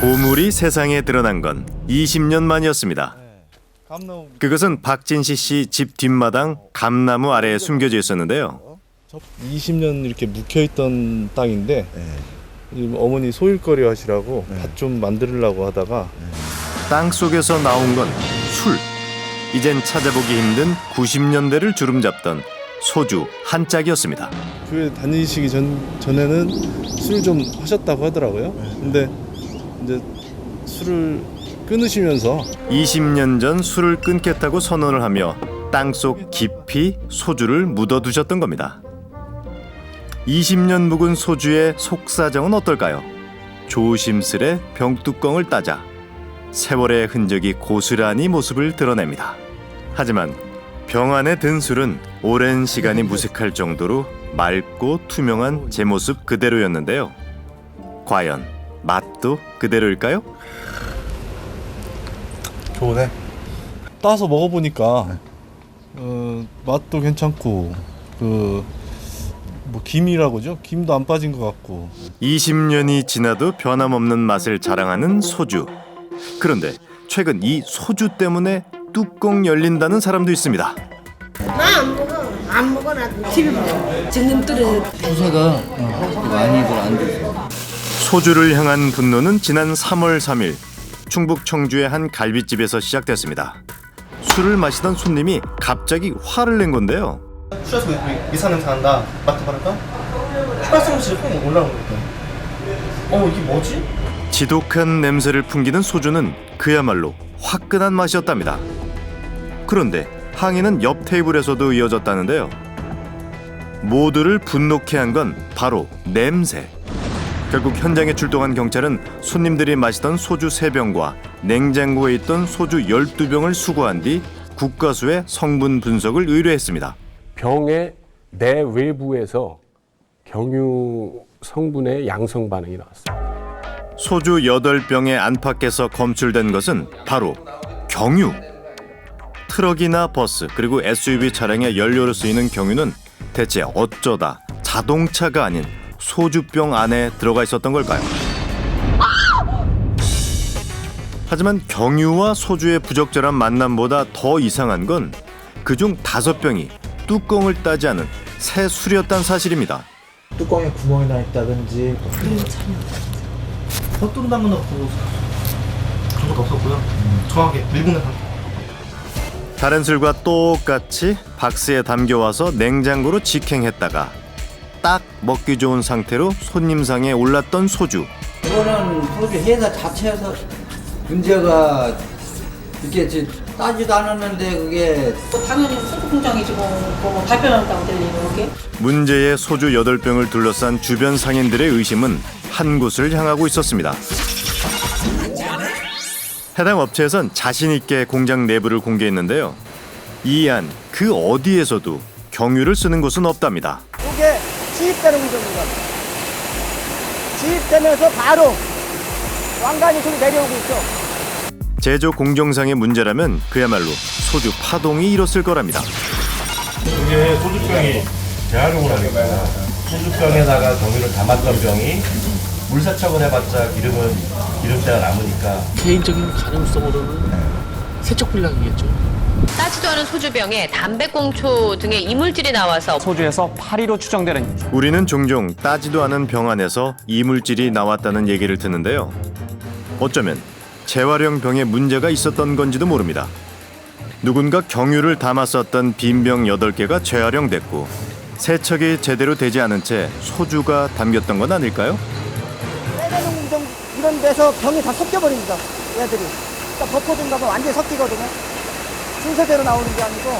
보물이 세상에 드러난 건 20년 만이었습니다. 그것은 박진시 씨 집 뒷마당 감나무 아래에 숨겨져 있었는데요. 20년 이렇게 묵혀있던 땅인데 지금 어머니 소일거리 하시라고 밭 좀 만들려고 하다가 땅 속에서 나온 건 술. 이젠 찾아보기 힘든 90년대를 주름잡던 소주 한 짝이었습니다. 교회 다니시기 전에는 술 좀 하셨다고 하더라고요. 근데 이제 술을 끊으시면서 20년 전 술을 끊겠다고 선언을 하며 땅속 깊이 소주를 묻어두셨던 겁니다. 20년 묵은 소주의 속사정은 어떨까요? 조심스레 병뚜껑을 따자 세월의 흔적이 고스란히 모습을 드러냅니다. 하지만 병 안에 든 술은 오랜 시간이 무색할 정도로 맑고 투명한 제 모습 그대로였는데요. 과연 맛도 그대로일까요? 좋네. 따서 먹어보니까 맛도 괜찮고 뭐 김이라고죠? 김도 안 빠진 것 같고. 20년이 지나도 변함없는 맛을 자랑하는 소주. 그런데 최근 이 소주 때문에 뚜껑 열린다는 사람도 있습니다. 나 안 먹어 나도 TV 보고 지금 뚫어 주사가 많이들 안 돼서. 소주를 향한 분노는 지난 3월 3일 충북 청주의 한 갈비집에서 시작됐습니다. 술을 마시던 손님이 갑자기 화를 낸 건데요. 추가서 미사 냄새 난다. 맡아봐랄까? 추가서 진짜 폼 올라오는 거야. 이게 뭐지? 지독한 냄새를 풍기는 소주는 그야말로 화끈한 맛이었답니다. 그런데 항의는 옆 테이블에서도 이어졌다는데요. 모두를 분노케 한 건 바로 냄새. 결국 현장에 출동한 경찰은 손님들이 마시던 소주 3병과 냉장고에 있던 소주 12병을 수거한 뒤 국과수에 성분 분석을 의뢰했습니다. 병의 내외부에서 경유 성분의 양성 반응이 나왔습니다. 소주 8병의 안팎에서 검출된 것은 바로 경유. 트럭이나 버스 그리고 SUV 차량의 연료로 쓰이는 경유는 대체 어쩌다 자동차가 아닌 소주병 안에 들어가 있었던 걸까요? 하지만 경유와 소주의 부적절한 만남보다 더 이상한 건 그중 5병이 뚜껑을 따지 않은 새 술이었다는 사실입니다. 뚜껑에 구멍이 나 있다든지 헛뚜루 담은 건 없고 그런 것도 없었고요. 정확하게 밀분의 상태. 다른 술과 똑같이 박스에 담겨와서 냉장고로 직행했다가 딱 먹기 좋은 상태로 손님상에 올랐던 소주. 이거는 소주 회사 자체에서 문제가 이렇게 따지도 않았는데 그게 당연히 소주 공장이지 뭐 발표한다고 들리는 게 문제의 소주 8병을 둘러싼 주변 상인들의 의심은 한 곳을 향하고 있었습니다. 해당 업체에선 자신 있게 공장 내부를 공개했는데요. 이 안 그 어디에서도 경유를 쓰는 곳은 없답니다. 이게 지입되는 구조입니다. 지입되면서 바로 왕관이 저기 내려오고 있죠. 제조 공정상의 문제라면 그야말로 소주 파동이 일었을 거랍니다. 이게 소주병이 재활용을 하니까 소주병에다가 경유를 담았던 병이 물세척을 해봤자 기름때가 남으니까 개인적인 가능성으로는 세척 불량이겠죠. 따지도 않은 소주병에 담배꽁초 등의 이물질이 나와서 소주에서 파리로 추정되는. 우리는 종종 따지도 않은 병 안에서 이물질이 나왔다는 얘기를 듣는데요. 어쩌면 재활용 병에 문제가 있었던 건지도 모릅니다. 누군가 경유를 담았었던 빈 병 8개가 재활용됐고 세척이 제대로 되지 않은 채 소주가 담겼던 건 아닐까요? 때리는 공정 이런 데서 병이 다 섞여버립니다. 얘들이. 그러니까 버퍼든 가면 완전히 섞이거든요. 순서대로 나오는 게 아니고.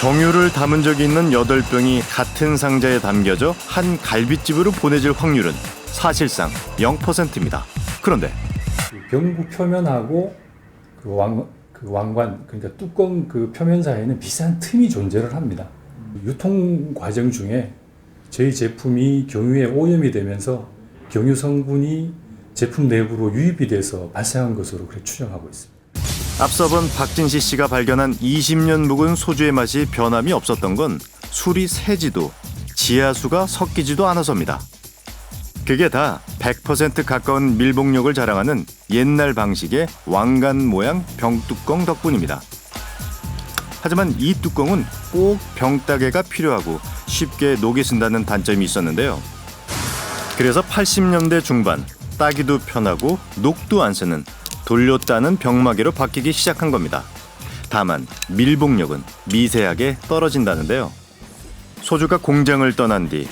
경유를 담은 적이 있는 8병이 같은 상자에 담겨져 한 갈비집으로 보내질 확률은 사실상 0%입니다. 그런데 병구 표면하고 그 왕관 그러니까 뚜껑 그 표면 사이에는 비슷한 틈이 존재를 합니다. 유통 과정 중에 저희 제품이 경유에 오염이 되면서 경유 성분이 제품 내부로 유입이 돼서 발생한 것으로 그렇게 추정하고 있습니다. 앞서 본 박진시 씨가 발견한 20년 묵은 소주의 맛이 변함이 없었던 건 술이 새지도 지하수가 섞이지도 않아서입니다. 그게 다 100% 가까운 밀봉력을 자랑하는 옛날 방식의 왕관 모양 병뚜껑 덕분입니다. 하지만 이 뚜껑은 꼭 병따개가 필요하고 쉽게 녹이 쓴다는 단점이 있었는데요. 그래서 80년대 중반 따기도 편하고 녹도 안 쓰는 돌려 따는 병마개로 바뀌기 시작한 겁니다. 다만 밀봉력은 미세하게 떨어진다는데요. 소주가 공장을 떠난 뒤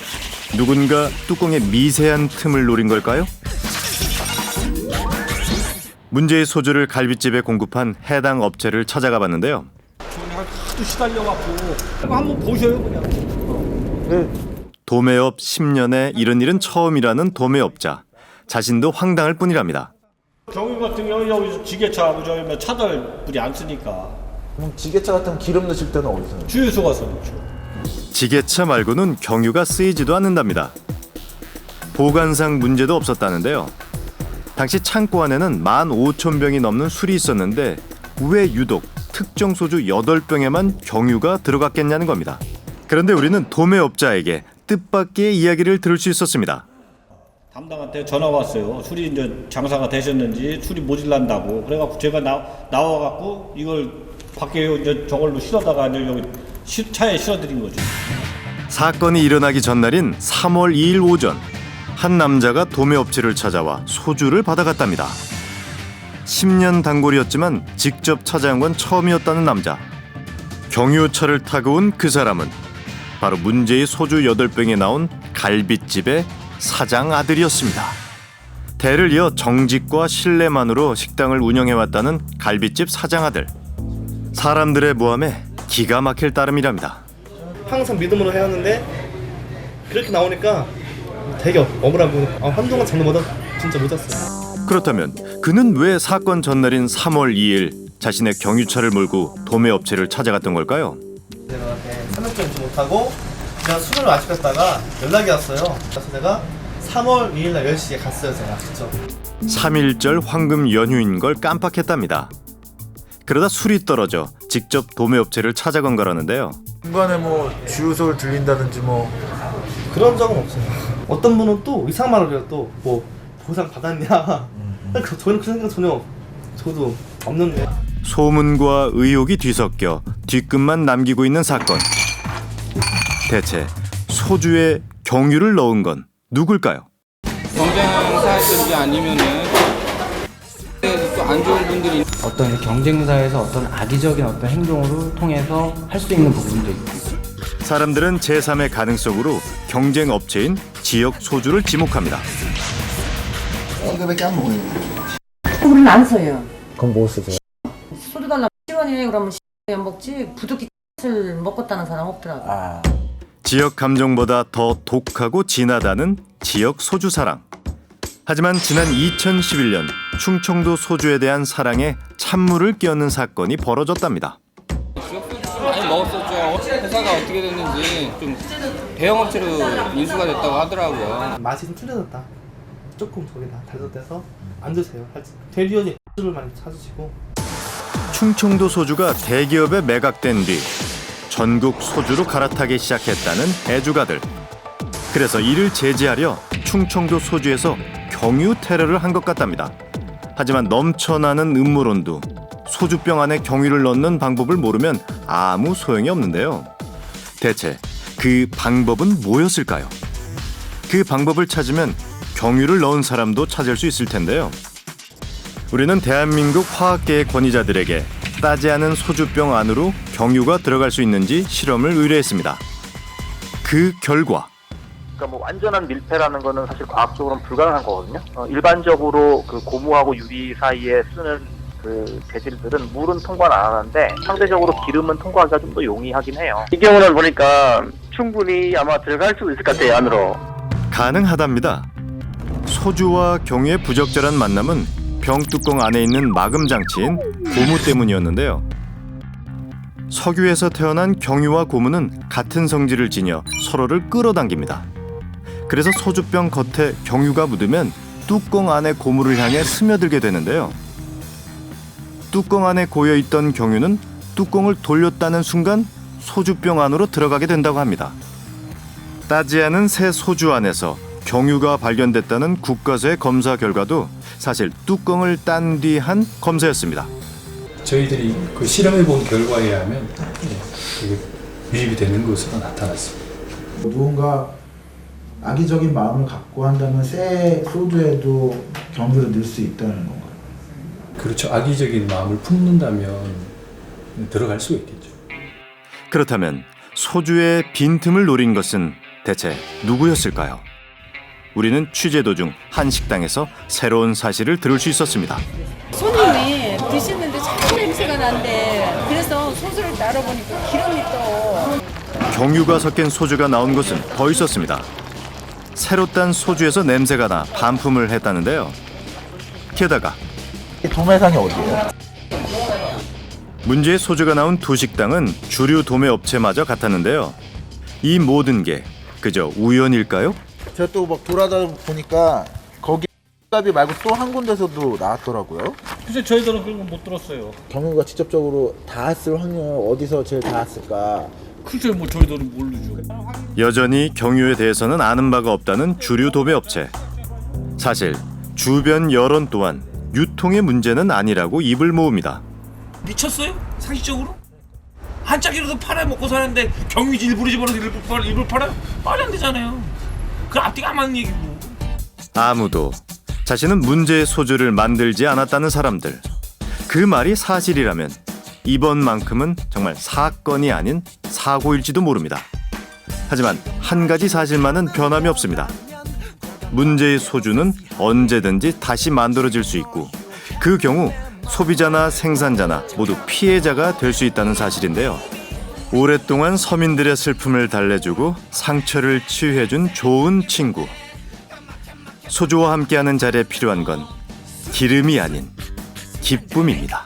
누군가 뚜껑의 미세한 틈을 노린 걸까요? 문제의 소주를 갈빗집에 공급한 해당 업체를 찾아가 봤는데요. 하도 시달려갖고 한번 보셔요 그냥. 도매업 10년에 이런 일은 처음이라는 도매업자. 자신도 황당할 뿐이랍니다. 경유 같은 경우 여기서 지게차 저기 차들 불이 안 쓰니까. 그럼 지게차 같은 기름 넣으실 때는 어디서? 주유소 가서 넣죠. 지게차 말고는 경유가 쓰이지도 않는답니다. 보관상 문제도 없었다는데요. 당시 창고 안에는 15,000병이 넘는 술이 있었는데 왜 유독 특정 소주 8병에만 경유가 들어갔겠냐는 겁니다. 그런데 우리는 도매업자에게 뜻밖의 이야기를 들을 수 있었습니다. 담당한테 전화가 왔어요. 술이 이제 장사가 되셨는지 술이 모질란다고. 그래갖고 제가 나와갖고 이걸 밖에 이제 저걸로 실어다가 이제 여기 차에 실어드린 거죠. 사건이 일어나기 전날인 3월 2일 오전 한 남자가 도매업체를 찾아와 소주를 받아갔답니다. 10년 단골이었지만 직접 찾아온 건 처음이었다는 남자. 경유차를 타고 온 그 사람은 바로 문제의 소주 8병에 나온 갈빗집의 사장 아들이었습니다. 대를 이어 정직과 신뢰만으로 식당을 운영해왔다는 갈빗집 사장 아들. 사람들의 모함에 기가 막힐 따름이랍니다. 항상 믿음으로 해왔는데 그렇게 나오니까 되게 억울하고 한동안 잠도 진짜 못 잤어요. 그렇다면 그는 왜 사건 전날인 3월 2일 자신의 경유차를 몰고 도매업체를 찾아갔던 걸까요? 제가 3일째 인지 못하고 제가 술을 마시겠다가 연락이 왔어요. 그래서 제가 3월 2일 날 10시에 갔어요. 제가 직접. 3.1절 황금 연휴인 걸 깜빡했답니다. 그러다 술이 떨어져 직접 도매업체를 찾아간 거라는데요. 중간에 뭐 주유소를 들린다든지 뭐 그런 적은 없어요. 어떤 분은 또 이상한 말을 해요. 또 뭐 보상 받았냐. 저는 그 생각 전혀 저도 없는데. 소문과 의혹이 뒤섞여 뒤끝만 남기고 있는 사건. 대체 소주에 경유를 넣은 건 누굴까요? 경쟁사였든지 아니면은 또 안 좋은 분들이 어떤 경쟁사에서 어떤 악의적인 어떤 행동으로 통해서 할 수 있는 부분도 있고. 사람들은 제3의 가능성으로 경쟁 업체인 지역 소주를 지목합니다. 이거밖에 안 먹어요. 우리는 안 써요. 그럼 뭐 쓰세요? 소주 달라 10원이에요. 그러면 10원 먹지 부득이를 먹었다는 사람 없더라고. 지역 감정보다 더 독하고 진하다는 지역 소주 사랑. 하지만 지난 2011년 충청도 소주에 대한 사랑에 찬물을 끼얹는 사건이 벌어졌답니다. 많이 먹었었죠. 회사가 어떻게 됐는지 좀 대형 업체로 인수가 됐다고 하더라고요. 맛이 좀 틀려졌다. 조금 저기 다 달라져서 안 드세요. 대리원이 술을 많이 사주시고. 충청도 소주가 대기업에 매각된 뒤 전국 소주로 갈아타기 시작했다는 애주가들. 그래서 이를 제지하려 충청도 소주에서 경유 테러를 한 것 같답니다. 하지만 넘쳐나는 음모론도 소주병 안에 경유를 넣는 방법을 모르면 아무 소용이 없는데요. 대체 그 방법은 뭐였을까요? 그 방법을 찾으면 경유를 넣은 사람도 찾을 수 있을 텐데요. 우리는 대한민국 화학계의 권위자들에게 따지 않은 소주병 안으로 경유가 들어갈 수 있는지 실험을 의뢰했습니다. 그 결과 그러니까 뭐 완전한 밀폐라는 거는 사실 과학적으로는 불가능한 거거든요. 일반적으로 그 고무하고 유리 사이에 쓰는 그 재질들은 물은 통과를 안 하는데 상대적으로 기름은 통과하기가 좀 더 용이하긴 해요. 이 경우는 보니까 충분히 아마 들어갈 수도 있을 것 같아요, 안으로. 가능하답니다. 소주와 경유의 부적절한 만남은 병뚜껑 안에 있는 마금 장치인 고무 때문이었는데요. 석유에서 태어난 경유와 고무는 같은 성질을 지녀 서로를 끌어당깁니다. 그래서 소주병 겉에 경유가 묻으면 뚜껑 안에 고무를 향해 스며들게 되는데요. 뚜껑 안에 고여있던 경유는 뚜껑을 돌렸다는 순간 소주병 안으로 들어가게 된다고 합니다. 따지 않은 새 소주 안에서 경유가 발견됐다는 국가서의 검사 결과도 사실 뚜껑을 딴 뒤 한 검사였습니다. 저희들이 그 실험해 본 결과에 의하면 그게 유입이 되는 것으로 나타났습니다. 누군가 악의적인 마음을 갖고 한다면 새 소주에도 경유를 넣을 수 있다는 건가요? 그렇죠. 악의적인 마음을 품는다면 들어갈 수가 있겠죠. 그렇다면 소주의 빈틈을 노린 것은 대체 누구였을까요? 우리는 취재 도중 한 식당에서 새로운 사실을 들을 수 있었습니다. 손님이 드시는데 자꾸 냄새가 난대. 그래서 소주를 따라 보니까 기름이 또. 경유가 섞인 소주가 나온 곳은 더 있었습니다. 새로 딴 소주에서 냄새가 나 반품을 했다는데요. 게다가 도매상이 어디예요? 문제의 소주가 나온 두 식당은 주류 도매 업체마저 같았는데요. 이 모든 게 그저 우연일까요? 제가 또 막 돌아다니다 보니까 거기 값이 말고 또 한 군데서도 나왔더라고요. 글쎄 저희들은 그런 거 못 들었어요. 경유가 직접적으로 닿았을 확률 어디서 제일 닿았을까? 글쎄 뭐 저희들은 모르죠. 여전히 경유에 대해서는 아는 바가 없다는 주류 도매 업체. 사실 주변 여론 또한 유통의 문제는 아니라고 입을 모읍니다. 미쳤어요? 상식적으로? 한 짝이라도 팔아먹고 사는데 경유지 일부러 집어넣어서 일부러 팔아요? 말이 안 되잖아요. 그 앞뒤가 안 맞는 얘기고. 아무도 자신은 문제의 소주를 만들지 않았다는 사람들. 그 말이 사실이라면 이번만큼은 정말 사건이 아닌 사고일지도 모릅니다. 하지만 한 가지 사실만은 변함이 없습니다. 문제의 소주는 언제든지 다시 만들어질 수 있고 그 경우 소비자나 생산자나 모두 피해자가 될 수 있다는 사실인데요. 오랫동안 서민들의 슬픔을 달래주고 상처를 치유해준 좋은 친구. 소주와 함께하는 자리에 필요한 건 기름이 아닌 기쁨입니다.